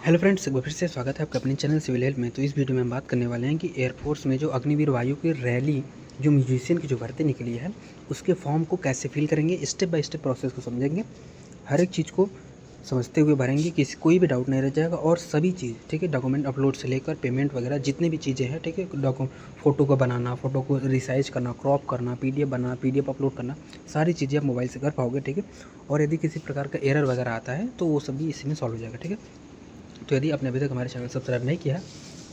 Hello friends, एक बार फिर से स्वागत है आपका अपने चैनल सिविल हेल्प में। तो इस वीडियो में हम बात करने वाले हैं कि एयरफोर्स में जो अग्निवीर वायु की रैली जो म्यूजिशियन की जो भर्ती निकली है उसके फॉर्म को कैसे फिल करेंगे, स्टेप बाय स्टेप प्रोसेस को समझेंगे, हर एक चीज़ को समझते हुए भरेंगे, किसी कोई भी डाउट नहीं रह जाएगा। और सभी चीज़ ठीक है, डॉक्यूमेंट अपलोड से लेकर पेमेंट वगैरह जितनी भी चीज़ें हैं ठीक है, फ़ोटो को बनाना, फ़ोटो को रिसाइज करना, क्रॉप करना, पीडीएफ बनाना, पीडीएफ अपलोड करना, सारी चीज़ें आप मोबाइल से कर पाओगे ठीक है। और यदि किसी प्रकार का एरर वगैरह आता है तो वो सभी इसी में सॉल्व हो जाएगा ठीक है। तो यदि आपने अभी तक हमारे चैनल सब्सक्राइब नहीं किया है,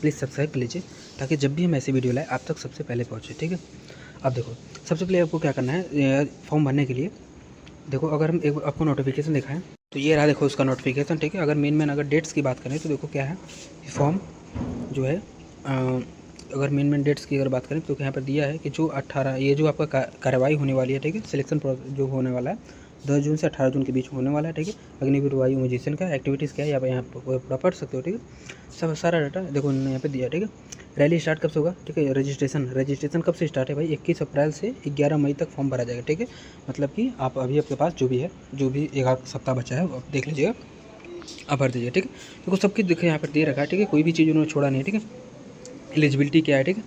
प्लीज़ सब्सक्राइब कर लीजिए ताकि जब भी हम ऐसी वीडियो लाए आप तक सबसे पहले पहुँचे ठीक है। अब देखो, सबसे पहले आपको क्या करना है फॉर्म भरने के लिए। देखो, अगर हम एक आपको नोटिफिकेशन दिखाएं तो ये रहा, देखो उसका नोटिफिकेशन ठीक है। अगर मेन अगर डेट्स की बात करें तो देखो क्या है, फॉर्म जो है अगर मेन डेट्स की अगर बात करें तो यहाँ पर दिया है कि जो 18 ये जो आपका कार्रवाई होने वाली है ठीक है, सिलेक्शन जो होने वाला है 10 जून से 18 जून के बीच होने वाला है ठीक है। अग्निवीर वायु म्यूजिशियन का एक्टिविटीज़ क्या है यहाँ पर पढ़ सकते हो ठीक है। सब सारा डाटा देखो यहाँ पे दिया ठीक है। रैली स्टार्ट कब से होगा ठीक है, रजिस्ट्रेशन कब से स्टार्ट है भाई, 21 अप्रैल से 11 मई तक फॉर्म भरा जाएगा ठीक है। मतलब कि आप अभी आपके पास जो भी है, जो भी एक आध सप्ताह बचा है आप देख लीजिएगा, आप भर दीजिए ठीक है। देखो सबकी देखिए यहाँ पर दे रखा है ठीक है, कोई भी चीज़ उन्होंने छोड़ा नहीं है ठीक है। एलिजिबिलिटी क्या है ठीक है,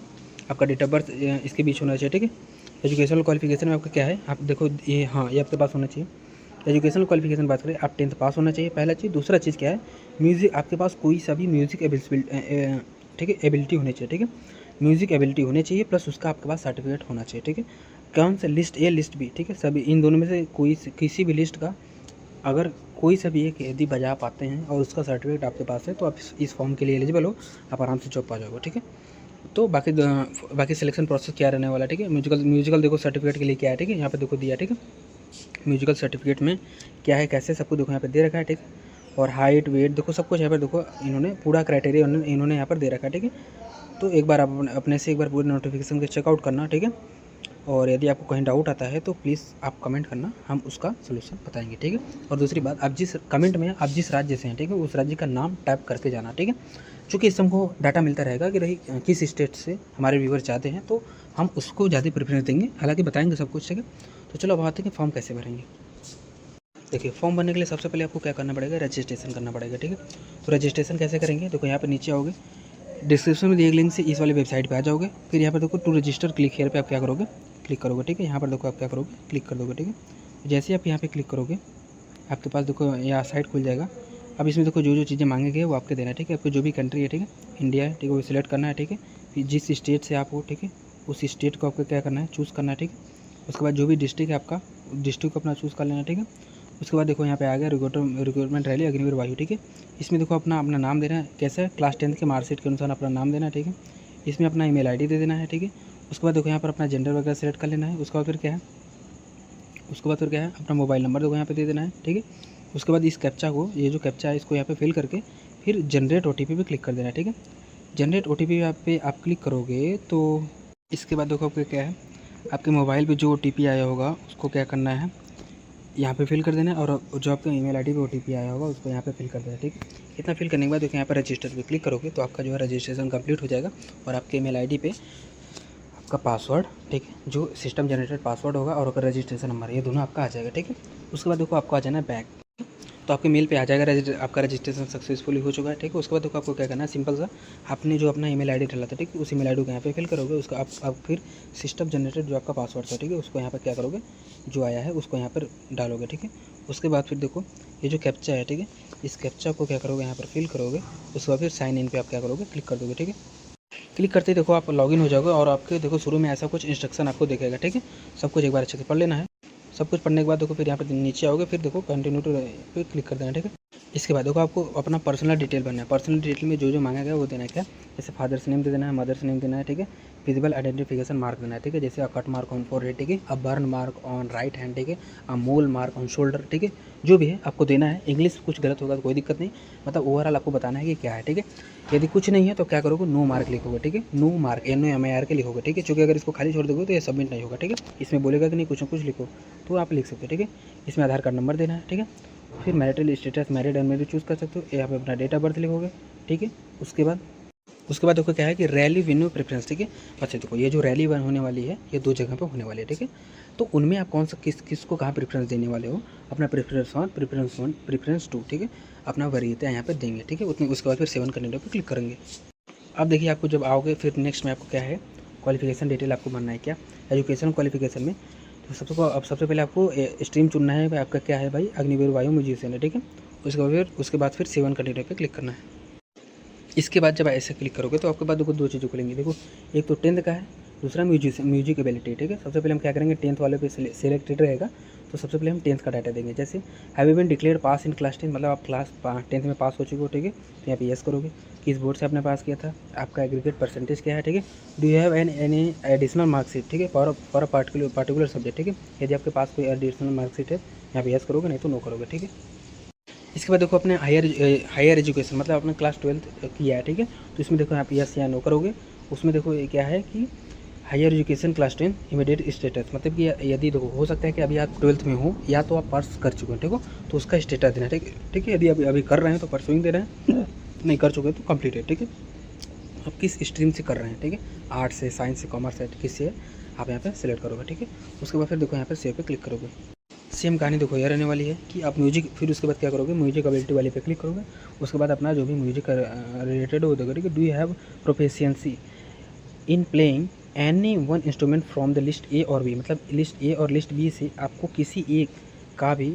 आपका डेट ऑफ बर्थ इसके बीच होना चाहिए ठीक है। एजुकेशनल क्वालिफिकेशन में आपका क्या है, आप देखो ये, हाँ ये आपके पास होना चाहिए। एजुकेशनल क्वालिफिकेशन बात करें, आप 10th पास होना चाहिए, पहला चीज़। दूसरा चीज़ क्या है, म्यूज़िक आपके पास कोई सा भी म्यूज़िक ठीक है एबिलिटी होनी चाहिए ठीक है। म्यूज़िक एबिलिटी होनी चाहिए प्लस उसका आपके पास सर्टिफिकेट होना चाहिए ठीक है। कौन सा लिस्ट, ए लिस्ट भी ठीक है, सभी इन दोनों में से कोई किसी भी लिस्ट का अगर कोई सा भी एक यदि बजा पाते हैं और उसका सर्टिफिकेट आपके पास है तो आप इस फॉर्म के लिए एलिजिबल हो, आप आराम से जॉब पा जाओगे ठीक है। तो बाकी सिलेक्शन प्रोसेस क्या रहने वाला है ठीक है। म्यूजिकल देखो सर्टिफिकेट के लिए क्या है ठीक है, यहाँ पे देखो दिया ठीक है। म्यूजिकल सर्टिफिकेट में क्या है कैसे सबको देखो यहाँ पे दे रखा है ठीक है। और हाइट वेट देखो सब कुछ यहाँ पर देखो, इन्होंने पूरा क्राइटेरिया इन्होंने यहाँ पर दे रखा है ठीक है। तो एक बार आप अपने से एक बार पूरे नोटिफिकेशन के चेकआउट करना ठीक है। और यदि आपको कहीं डाउट आता है तो प्लीज़ आप कमेंट करना, हम उसका सोल्यूशन बताएंगे ठीक है। और दूसरी बात, आप जिस कमेंट में आप जिस राज्य से हैं ठीक है, उस राज्य का नाम टाइप करके जाना ठीक है। चूँकि इससे हमको डाटा मिलता रहेगा कि रही किस स्टेट से हमारे व्यूवर जाते हैं, तो हम उसको ज़्यादा प्रेफरेंस देंगे, हालांकि बताएंगे सब कुछ ठीक है। तो चलो अब आते हैं कि फॉर्म कैसे भरेंगे। देखिए, फॉर्म भरने के लिए सबसे पहले आपको क्या करना पड़ेगा, रजिस्ट्रेशन करना पड़ेगा ठीक है। तो रजिस्ट्रेशन कैसे करेंगे, देखो यहाँ पर नीचे आओगे, डिस्क्रिप्शन में दिए लिंक से इस वाली वेबसाइट पे आ जाओगे। फिर यहाँ पर देखो टू रजिस्टर क्लिक हेयर पे आप क्या करोगे, क्लिक करोगे ठीक है। यहाँ पर देखो आप क्या करोगे, क्लिक कर दोगे ठीक है। जैसे आप यहाँ पे क्लिक करोगे आपके पास देखो यहाँ साइट खुल जाएगा। अब इसमें देखो जो जो चीज़ें मांगेंगे वो आपके देना है ठीक है। आपको जो भी कंट्री है ठीक है, इंडिया है ठीक है, वो सिलेक्ट करना है ठीक है। फिर जिस स्टेट से आप हो ठीक है, उस स्टेट को आपको क्या करना है, चूज़ करना है ठीक है। उसके बाद जो भी डिस्ट्रिक्ट है आपका, डिस्ट्रिक्ट को अपना चूज़ कर लेना ठीक है। उसके बाद देखो यहाँ पे आ गया रिक्रूटमेंट रैली अग्निवीर वायु ठीक है। इसमें देखो अपना नाम देना है, कैसा है, क्लास 10th के मार्कशीट के अनुसार अपना नाम देना है ठीक है। इसमें अपना ईमेल आईडी दे देना है ठीक है। उसके बाद देखो यहाँ पर अपना जेंडर वगैरह सेलेक्ट कर लेना है। उसके बाद फिर क्या है, अपना मोबाइल नंबर देखो यहाँ पे दे देना है ठीक है। उसके बाद इस कैप्चा को, ये जो कैप्चा है इसको यहाँ पे फिल करके फिर जनरेट OTP पे क्लिक कर देना है ठीक है। जनरेट OTP पे आप क्लिक करोगे तो इसके बाद देखो आपको क्या है, आपके मोबाइल पे जो OTP आया होगा उसको क्या करना है, यहाँ पे फिल कर देना है। और जो आपका ईमेल आईडी पे OTP आया होगा उसको यहाँ पे फिल कर देना है ठीक है। इतना फिल करने के बाद देखिए यहाँ पर रजिस्टर पे क्लिक करोगे तो आपका जो है रजिस्ट्रेशन कंप्लीट हो जाएगा। और आपके ईमेल आईडी पे आपका पासवर्ड ठीक है, जो सिस्टम जनरेटेड पासवर्ड होगा और रजिस्ट्रेशन नंबर, ये दोनों आपका आ जाएगा ठीक है। उसके बाद देखो आपको आ जाना है बैक, तो आपके मेल पे आ जाएगा आपका रजिस्ट्रेशन सक्सेसफुली हो चुका है ठीक है। उसके बाद देखो आपको क्या करना है, सिंपल सा आपने जो अपना ईमेल आईडी डाला था ठीक है, उस ईमेल आईडी को यहाँ पे फिल करोगे। उसका आप फिर सिस्टम जनरेटेड जो आपका पासवर्ड था ठीक है, उसको यहाँ पर क्या करोगे, जो आया है उसको यहाँ पर डालोगे ठीक है। उसके बाद फिर देखो ये जो कैप्चा है ठीक है, इस कैप्चा को क्या करोगे, यहाँ पर फिल करोगे। उसके बाद फिर साइन इन पे आप क्या करोगे, क्लिक कर दोगे ठीक है। क्लिक करते ही देखो आप लॉगिन हो जाओगे और आपके देखो शुरू में ऐसा कुछ इंस्ट्रक्शन आपको दिखेगा ठीक है। सब कुछ एक बार अच्छे से पढ़ लेना है। सब कुछ पढ़ने के बाद देखो फिर यहाँ पे नीचे आओगे, फिर देखो कंटिन्यू टू पे क्लिक कर देना ठीक है। इसके बाद देखो आपको अपना पर्सनल डिटेल भरना है। पर्सनल डिटेल में जो जो मांगा गया वो देना है क्या, जैसे फादर्स नेम दे देना है, मदर्स नेम देना है ठीक है। फिजिबल आइडेंटिफिकेशन मार्क देना है ठीक है, जैसे कट मार्क ऑन फोरहेड ठीक है, a burn mark on right hand ठीक है, अ मोल मार्क ऑन शोल्डर ठीक है, जो भी है आपको देना है। इंग्लिश कुछ गलत होगा तो कोई दिक्कत नहीं, मतलब ओवरऑल आपको बताना है कि क्या है ठीक है। यदि कुछ नहीं है तो क्या करोगे, नो मार्क लिखोगे ठीक है, नो मार्क NOMAR के लिखोगे ठीक है। चूँकि अगर इसको खाली छोड़ दोगे तो ये सबमिट नहीं होगा ठीक है। इसमें बोलेगा कि नहीं कुछ ना कुछ लिखो, तो आप लिख सकते हो ठीक है। इसमें आधार कार्ड नंबर देना है ठीक है। फिर marital status married unmarried choose कर सकते हो, यहाँ पे अपना डेट ऑफ बर्थ लिखोगे ठीक है। उसके बाद उसके बाद देखो क्या है कि रैली वेन्यू प्रेफरेंस, ठीक है। अच्छा देखो ये जो रैली होने वाली है ये 2 जगह पे होने वाली है, ठीक है। तो उनमें आप कौन सा किसको कहाँ प्रेफरेंस देने वाले हो, अपना प्रेफरेंस 1, प्रेफरेंस 2, ठीक है, अपना वरीयता यहाँ पे देंगे, ठीक है। उतने उसके बाद फिर 7 कंटिन्यू पे क्लिक करेंगे। अब देखिए आपको जब आओगे फिर नेक्स्ट में आपको क्या है, क्वालिफिकेशन डिटेल आपको भरना है क्या, एजुकेशन क्वालिफिकेशन में। तो सबसे पहले आपको स्ट्रीम चुनना है भाई, आपका क्या है भाई, अग्निवीर वायु म्यूजिशियन है, ठीक है। उसके बाद फिर 7 कंटिन्यू पे क्लिक करना है। इसके बाद जब ऐसे क्लिक करोगे तो आपके पास देखो 2 चीज़ें खुलेंगी, देखो एक तो 10th का है, दूसरा म्यूजिक एबिलिटी, ठीक है। सबसे पहले हम क्या करेंगे, 10th वाले पे सिलेक्टेड रहेगा, तो सबसे पहले हम 10th का डाटा देंगे। जैसे have you been declare pass in class 10, मतलब आप क्लास 10th में पास हो चुके हो, ठीक है। तो यहाँ पे यस करोगे, किस बोर्ड से आपने पास किया था, आपका एग्रीगेट परसेंटेज क्या है, ठीक है। Do you have any additional marksheet, ठीक है, फॉर अ पार्टिकुलर सब्जेक्ट, ठीक है। यदि आपके पास कोई एडिशनल मार्कशीट है यहाँ पे यस करोगे, नहीं तो नो करोगे, ठीक है। इसके बाद देखो अपने हायर एजुकेशन, मतलब आपने क्लास 12th किया है, ठीक है। तो इसमें देखो यहाँ पे यस या नो करोगे। उसमें देखो ये क्या है कि higher education class 10 immediate status, मतलब कि यदि देखो हो सकता है कि अभी आप 12th में हो या तो आप पास कर चुके हो, ठीक हो, तो उसका स्टेटस देना, ठीक है। यदि अभी कर रहे हैं तो परसुइंग दे रहे हैं, नहीं कर चुके तो कंप्लीटेड, ठीक है। आप किस स्ट्रीम से कर रहे हैं, ठीक है, आर्ट्स से, साइंस से, कॉमर्स से, किससे है, आप यहाँ पे सिलेक्ट करोगे, ठीक है। उसके बाद फिर देखो यहाँ पे सेव पे क्लिक करोगे। सेम कहानी देखो ये रहने वाली है कि आप म्यूजिक, फिर उसके बाद क्या करोगे, म्यूजिक एबिलिटी वाले पे क्लिक करोगे। उसके बाद अपना जो भी म्यूजिक रिलेटेड हो देखो, ठीक है। Do you have proficiency in playing any one instrument from the list A और बी, मतलब लिस्ट ए और लिस्ट बी से आपको किसी एक का भी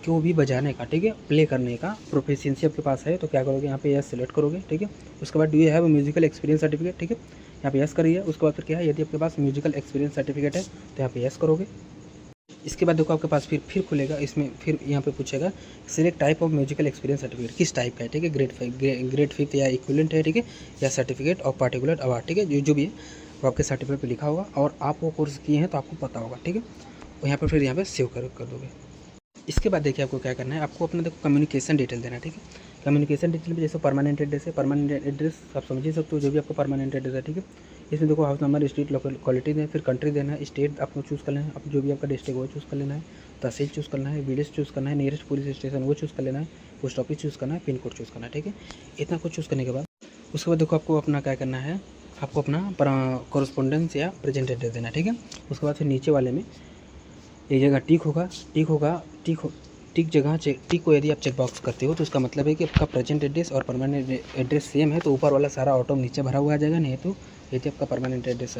क्यों भी बजाने का, ठीक है, प्ले करने का प्रोफिशिएंसी आपके पास है, तो क्या करोगे, यहाँ पे यस सिलेक्ट करोगे, ठीक है। उसके बाद do you have musical experience certificate, ठीक है, यहाँ पे यस करिए। उसके बाद फिर क्या है, यदि आपके पास म्यूजिकल एक्सपीरियंस सर्टिफिकेट है तो यहाँ पे यस करोगे। इसके बाद देखो आपके पास फिर खुलेगा, इसमें फिर यहाँ पे पूछेगा select type of musical experience certificate, किस टाइप का है, ठीक है, ग्रेड 5 या इक्विवेलेंट है, ठीक है, या सर्टिफिकेट ऑफ पार्टिकुलर अवार्ड, ठीक है, जो भी है वो आपके सर्टिफिकेट पे लिखा होगा और आप वो कोर्स किए हैं तो आपको पता होगा, ठीक है। और यहाँ पर फिर यहाँ पे सेव कर दोगे। इसके बाद देखिए आपको क्या करना है, आपको अपना देखो कम्युनिकेशन डिटेल देना है, ठीक है। कम्युनिकेशन डिटेल में जैसे परमानेंट एड्रेस है, परमानेंट एड्रेस आप समझ ही सकते हो, जो भी आपका परमानेंट एड्रेस है, ठीक है। इसमें देखो हाउस नंबर, स्ट्रीट, लोकेलिटी देना है, फिर कंट्री देना है, स्टेट आपको चूज़ कर लेना है, अब जो भी आपका डिस्ट्रिक्ट वो चूज़ कर लेना है, तहसील चूज़ करना है, विलेज चूज़ करना है, नियरेस्ट पुलिस स्टेशन वो चूज़ कर लेना है, पोस्ट ऑफिस चूज़ करना है, पिन कोड चूज़ करना है, ठीक है। इतना कुछ चूज़ करने के बाद उसके बाद देखो आपको अपना क्या करना है, आपको अपना कॉरस्पॉन्डेंस या प्रेजेंट एड्रेस देना है, ठीक है। उसके बाद फिर नीचे वाले में एक जगह टिक जगह टिक को यदि आप चेक बॉक्स करते हो तो उसका मतलब है कि आपका प्रेजेंट एड्रेस और परमानेंट एड्रेस सेम है, तो ऊपर वाला सारा ऑटो नीचे भरा हुआ आ जाएगा। नहीं तो यदि आपका परमानेंट एड्रेस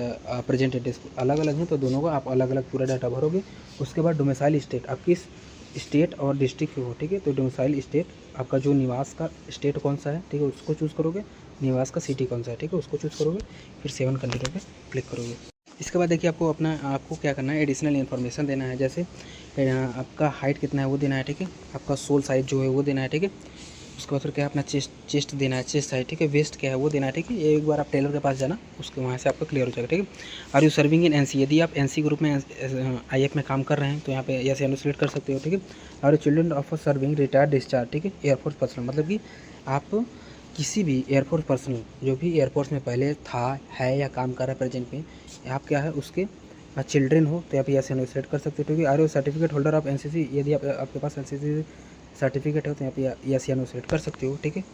प्रेजेंट एड्रेस अलग अलग है तो दोनों का आप अलग अलग पूरा डाटा भरोगे। उसके बाद डोमिसाइल स्टेट, आप किस स्टेट और डिस्ट्रिक्ट के हो, ठीक है। तो डोमिसाइल स्टेट आपका जो निवास का स्टेट कौन सा है, ठीक है, उसको चूज़ करोगे। निवास का सिटी कौन सा है, ठीक है, उसको चूज़ करोगे। फिर 7 कंटिन्यू पे क्लिक करोगे। इसके बाद देखिए आपको क्या करना है, एडिशनल इन्फॉर्मेशन देना है। जैसे आपका हाइट कितना है वो देना है, ठीक है। आपका सोल साइज जो है वो देना है, ठीक है। उसके बाद फिर क्या अपना चेस्ट देना है, चेस्ट साइज, ठीक है। वेस्ट क्या है वो देना है, ठीक है। एक बार आप टेलर के पास जाना, उसके वहाँ से आपका क्लियर हो जाएगा, ठीक है। Are you serving in NC, यदि आप एनसी ग्रुप में आईएफ में काम कर रहे हैं तो यहाँ पे यस या नो सिलेक्ट कर सकते हो, ठीक है। Are you children of serving retired discharge, ठीक है, एयरफोर्स पर्सनल, मतलब कि आप किसी भी एयरफोर्स पर्सनल जो भी एयरफोर्स में पहले था, है या काम कर रहा है प्रेजेंट में, आप क्या है उसके चिल्ड्रेन हो तो यहाँ पे यस या नो सिलेक्ट कर सकते हो, ठीक है। Are you certificate holder of NCC, यदि आपके पास एनसीसी सर्टिफिकेट है तो यहाँ पे यस या नो सिलेक्ट कर सकते हो, ठीक है।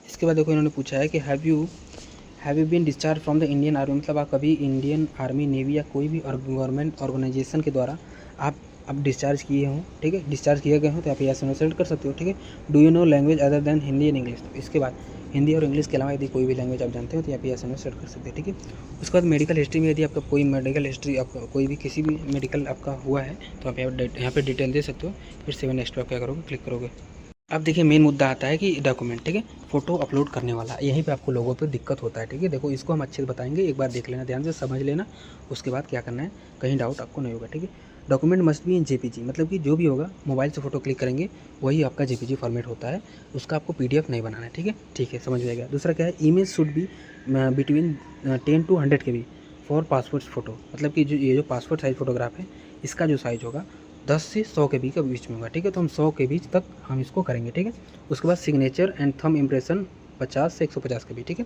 इसके बाद देखो इन्होंने पूछा है कि have you been discharge from the Indian army, मतलब आप कभी इंडियन आर्मी, नेवी या कोई भी गवर्नमेंट ऑर्गेनाइजेशन के द्वारा आप डिस्चार्ज किए हों, ठीक है, डिस्चार्ज किए गए हों तो आप यस नो सिलेक्ट कर सकते हो, ठीक है। Do you know language other than Hindi and English, तो इसके बाद हिंदी और इंग्लिश के अलावा यदि कोई भी लैंग्वेज आप जानते हो तो यहाँ पे यस नो सिलेक्ट कर सकते हैं, ठीक है। उसके बाद मेडिकल हिस्ट्री में यदि आपका कोई मेडिकल हिस्ट्री, आपका कोई भी किसी भी मेडिकल आपका हुआ है तो आप यहाँ पे डिटेल दे सकते हो। फिर 7 नेक्स्ट पे आप क्या करोगे, क्लिक करोगे। अब देखिए मेन मुद्दा आता है कि डॉक्यूमेंट, ठीक है, फ़ोटो अपलोड करने वाला, यहीं पे आपको लोगों पे दिक्कत होता है, ठीक है। देखो इसको हम अच्छे से बताएंगे, एक बार देख लेना, ध्यान से समझ लेना, उसके बाद क्या करना है, कहीं डाउट आपको नहीं होगा, ठीक है। Document must be in JPG, मतलब कि जो भी होगा मोबाइल से फ़ोटो क्लिक करेंगे वही आपका जेपीजी फॉर्मेट होता है, उसका आपको पीडीएफ नहीं बनाना है, ठीक है, समझ जाएगा। दूसरा क्या है, image should be between 10 to 100 KB for passport photo, मतलब कि ये जो पासपोर्ट साइज़ फ़ोटोग्राफ है इसका जो साइज़ होगा 10 से 100 KB के बीच में होगा, ठीक है। तो हम 100 के बीच तक हम इसको करेंगे, ठीक है। उसके बाद सिग्नेचर एंड थंब इम्प्रेशन 50 से 150 KB, ठीक है।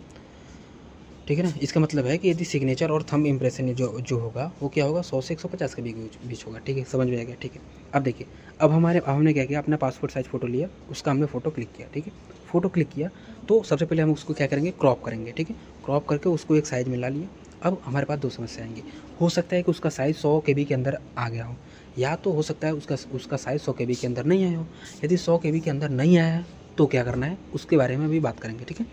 ठीक है ना। इसका मतलब है कि यदि सिग्नेचर और थंब इम्प्रेशन जो जो होगा वो क्या होगा 100 से 150 के बीच होगा। ठीक है, समझ में आ गया। ठीक है, अब देखिए, अब हमने क्या किया, अपना पासपोर्ट साइज़ फ़ोटो लिया, उसका हमने फ़ोटो क्लिक किया। ठीक है, फ़ोटो क्लिक किया तो सबसे पहले हम उसको क्या करेंगे, क्रॉप करेंगे। ठीक है, क्रॉप करके उसको एक साइज़ में ला लिया। अब हमारे पास 2 समस्या आएँगी। हो सकता है कि उसका साइज़ 100 केबी के अंदर आ गया हो, या तो हो सकता है उसका साइज़ 100 केबी के अंदर नहीं आया हो। यदि 100 केबी के अंदर नहीं आया है तो क्या करना है, उसके बारे में भी बात करेंगे। ठीक है,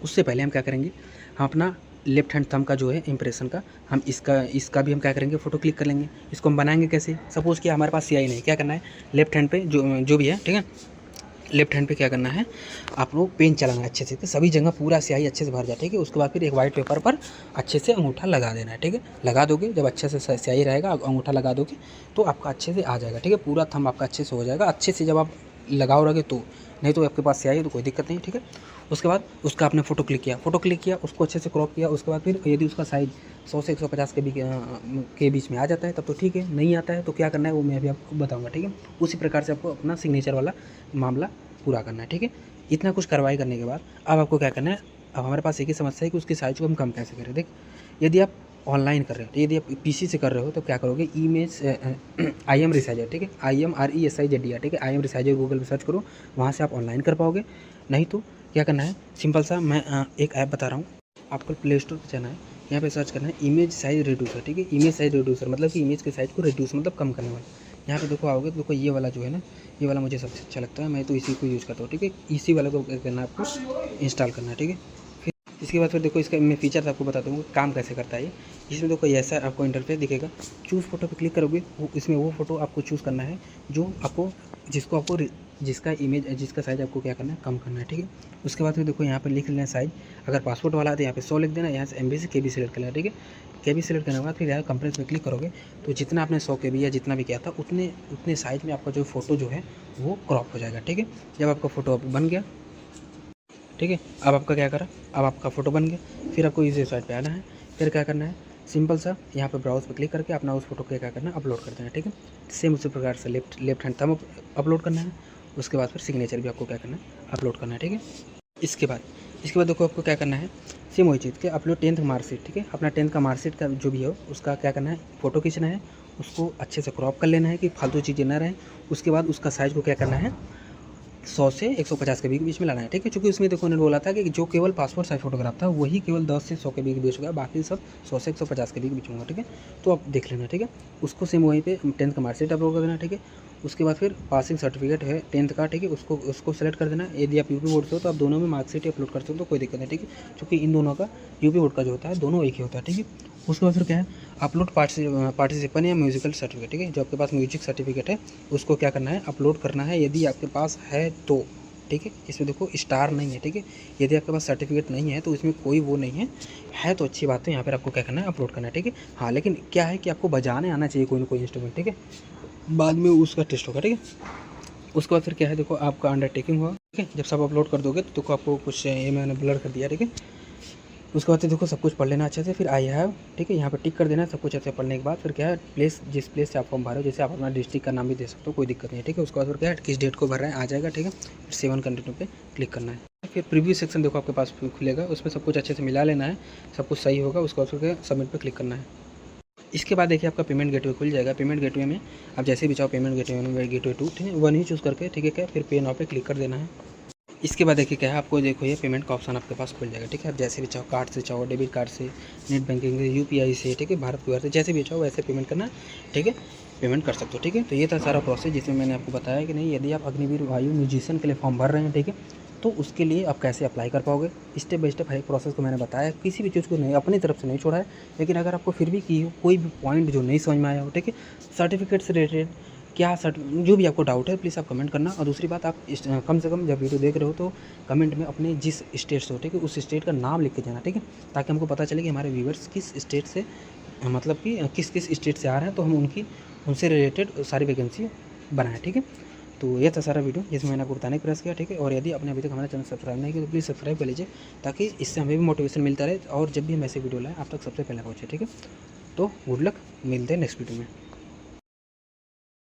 उससे पहले हम क्या करेंगे, हम अपना लेफ्ट हैंड थंब का जो है इम्प्रेशन का, हम इसका भी हम क्या करेंगे, फ़ोटो क्लिक कर लेंगे। इसको हम बनाएंगे कैसे, सपोज़ कि हमारे पास स्याही नहीं, क्या करना है, लेफ्ट हैंड पे जो भी है, ठीक है, लेफ्ट हैंड पे क्या करना है, आप लोग पेन चलाना है अच्छे से, तो सभी जगह पूरा स्याही अच्छे से भर जाए। ठीक है, उसके बाद फिर एक वाइट पेपर पर अच्छे से अंगूठा लगा देना है। ठीक है, लगा दोगे, जब अच्छे से स्याही रहेगा, अंगूठा लगा दोगे तो आपका अच्छे से आ जाएगा। ठीक है, पूरा थंब आपका अच्छे से हो जाएगा, अच्छे से जब आप लगाओ रहोगे तो, नहीं तो आपके पास स्याही है तो कोई दिक्कत नहीं। ठीक है, उसके बाद उसका आपने फ़ोटो क्लिक किया, उसको अच्छे से क्रॉप किया। उसके बाद फिर यदि उसका साइज़ 100 से 150 के बीच में आ जाता है तब तो ठीक है, नहीं आता है तो क्या करना है वो मैं अभी आपको बताऊँगा। ठीक है, उसी प्रकार से आपको अपना सिग्नेचर वाला मामला पूरा करना है। ठीक है, इतना कुछ कार्रवाई करने के बाद अब आपको क्या करना है, अब हमारे पास एक ही समस्या है कि उसकी साइज़ को हम कम कैसे करें। देख, यदि आप ऑनलाइन कर रहे हो, तो यदि आप पीसी से कर रहे हो तो क्या करोगे, इमेज IM रिसाइजर, ठीक है, IMRESIZER, ठीक है, IM रिसाइजर गूगल पे सर्च करो, वहाँ से आप ऑनलाइन कर पाओगे। नहीं तो क्या करना है, सिंपल सा मैं एक ऐप बता रहा हूँ, आपको प्ले स्टोर पर जाना है, यहाँ पे सर्च करना है इमेज साइज़ रिड्यूसर। ठीक है, इमेज साइज़ रिड्यूसर मतलब कि इमेज के साइज़ को रिड्यूस मतलब कम करने वाला। यहाँ पे देखो आओगे तो देखो ये वाला जो है ना, ये वाला मुझे सबसे अच्छा लगता है, मैं तो इसी को यूज़ करता हूँ। ठीक है, इसी वाले को क्या करना है, आपको इंस्टॉल करना है। ठीक है, फिर इसके बाद फिर देखो इसका मैं फीचर्स आपको बताता हूँ काम कैसे करता है ये। इसमें देखो ऐसा आपको इंटरफेस दिखेगा, चूज़ फ़ोटो पे क्लिक करोगे, वो इसमें वो फ़ोटो आपको चूज़ करना है जो आपको जिसका इमेज जिसका साइज़ आपको क्या करना है, कम करना है। ठीक है, उसके बाद फिर देखो यहाँ पर लिख लेना है साइज़, अगर पासपोर्ट वाला है तो यहाँ पे 100 लिख देना, यहाँ से MB से KB सेलेक्ट कर लेना। ठीक है, KB सेलेक्ट करने के बाद फिर यहाँ कंप्रेस पे क्लिक करोगे तो जितना आपने 100 KB या जितना भी किया था उतने साइज़ में आपका जो फ़ोटो जो है वो क्रॉप हो जाएगा। ठीक है, जब आपका फ़ोटो बन गया, ठीक है, अब आपका क्या करा, अब आपका फ़ोटो बन गया, फिर आपको इस साइट पे आना है, फिर क्या करना है, सिंपल सा यहाँ पे ब्राउज़ पे क्लिक करके अपना उस फ़ोटो को क्या करना है, अपलोड कर देना है। ठीक है, सेम उसी प्रकार से लेफ्ट हैंड थंब अपलोड करना है। उसके बाद फिर सिग्नेचर भी आपको क्या करना है, अपलोड करना है। ठीक है, इसके बाद देखो आपको क्या करना है, सेम वही चीज़ के अपलोड 10th मार्कशीट। ठीक है, अपना 10th का मार्कशीट का जो भी हो उसका क्या करना है, फ़ोटो खींचना है, उसको अच्छे से क्रॉप कर लेना है कि फालतू चीज़ें ना रहें। उसके बाद उसका साइज़ को क्या करना है, 100 से 150 के बीच में लाना है। ठीक है, चूँकि उसमें देखो उन्होंने बोला था कि जो केवल पासपोर्ट साइज़ फोटोग्राफ था वही केवल 10 से 100 के बीच होगा, बाकी सब 100 से 150 के बीच में होगा। ठीक है, तो आप देख लेना। ठीक है, उसको सेम वहीं पे 10th का मार्कशीट अपलोड कर देना। ठीक है, उसके बाद फिर पासिंग सर्टिफिकेट है 10th का, ठीक है, उसको सेलेक्ट कर देना। यदि आप यूपी बोर्ड से हो तो आप दोनों में मार्कशीट अपलोड कर सकते हो तो कोई दिक्कत नहीं। ठीक है, क्योंकि इन दोनों का यूपी बोर्ड का जो होता है दोनों एक ही होता है। ठीक है, उसके बाद फिर क्या है, अपलोड पार्टिसिपेंट या म्यूजिकल सर्टिफिकेट। ठीक है, जो आपके पास म्यूजिक सर्टिफिकेट है उसको क्या करना है, अपलोड करना है यदि आपके पास है तो। ठीक है, इसमें देखो स्टार नहीं है। ठीक है, यदि आपके पास सर्टिफिकेट नहीं है तो इसमें कोई वो नहीं है तो अच्छी बात है, यहाँ पर आपको क्या करना है, अपलोड करना है। ठीक है, हाँ, लेकिन क्या है कि आपको बजाने आना चाहिए कोई ना कोई इंस्ट्रूमेंट। ठीक है, बाद में उसका टेस्ट होगा। ठीक है, उसके बाद फिर क्या है, देखो आपका अंडरटेकिंग हुआ। ठीक है, जब सब अपलोड कर दोगे तो देखो आपको कुछ ये मैंने ब्लर कर दिया। ठीक है, उसके बाद से देखो सब कुछ पढ़ लेना अच्छे से, फिर आई हैव, ठीक है, यहाँ पर टिक कर देना सब कुछ अच्छे पढ़ने के बाद फिर क्या है, जिस प्लेस से आप फॉर्म भरो, जैसे आप अपना डिस्ट्रिक्ट का नाम भी दे सकते हो, कोई दिक्कत नहीं है। ठीक है, उसके बाद फिर क्या है, किस डेट को भर रहे हैं आ जाएगा। ठीक है, फिर 7 कंटिन्यू पे क्लिक करना है। फिर प्रीव्यू सेक्शन देखो आपके पास खुलेगा, उसमें सब कुछ अच्छे से मिला लेना है, सब कुछ सही होगा। उसके बाद फिर सबमिट पर क्लिक करना है। इसके बाद देखिए आपका पेमेंट गेटवे खुल जाएगा। पेमेंट गेटवे में आप जैसे भी चाहो पेमेंट गेटवे 2, ठीक है, 1 ही चूज़ करके, ठीक है, क्या फिर पे नाउ पे क्लिक कर देना है। इसके बाद देखिए क्या है, आपको देखो ये पेमेंट का ऑप्शन आपके पास खुल जाएगा। ठीक है, आप जैसे भी चाहो, कार्ड से चाहो, डेबिट कार्ड से, नेट बैंकिंग से, UPI से, ठीक है, भारत QR से, जैसे भी चाहो वैसे पेमेंट करना। ठीक है, पेमेंट कर सकते हो। ठीक है, तो ये था सारा प्रोसेस जिसमें मैंने आपको बताया कि नहीं, यदि आप अग्निवीर वायु म्यूजिशियन के लिए फॉर्म भर रहे हैं, ठीक है, तो उसके लिए आप कैसे अप्लाई कर पाओगे, स्टेप बाय स्टेप हर एक प्रोसेस को मैंने बताया। किसी भी चीज़ को नहीं अपनी तरफ से नहीं छोड़ा है, लेकिन अगर आपको फिर भी कोई भी पॉइंट जो नहीं समझ में आया हो, ठीक है, सर्टिफिकेट से रिलेटेड क्या जो भी आपको डाउट है प्लीज़ आप कमेंट करना। और दूसरी बात, आप कम से कम जब वीडियो देख रहे हो तो कमेंट में अपने जिस स्टेट से हो, ठीक है, उस स्टेट का नाम लिख के जाना। ठीक है, ताकि हमको पता चले कि हमारे व्यूवर्स किस स्टेट से, मतलब कि किस स्टेट से आ रहे हैं, तो हम उनसे रिलेटेड सारी वैकेंसी बनाएं। ठीक है, तो ये था सारा वीडियो जिसमें मैंने आपको बताने का प्रयास किया। ठीक है, और यदि आपने अभी तक हमारा चैनल सब्सक्राइब नहीं किया तो प्लीज़ सब्सक्राइब कर लीजिए, ताकि इससे हमें भी मोटिवेशन मिलता रहे और जब भी हम ऐसे वीडियो लाएँ आप तक सबसे पहले पहुँचे। ठीक है, तो गुड लक, मिलते हैं नेक्स्ट वीडियो में।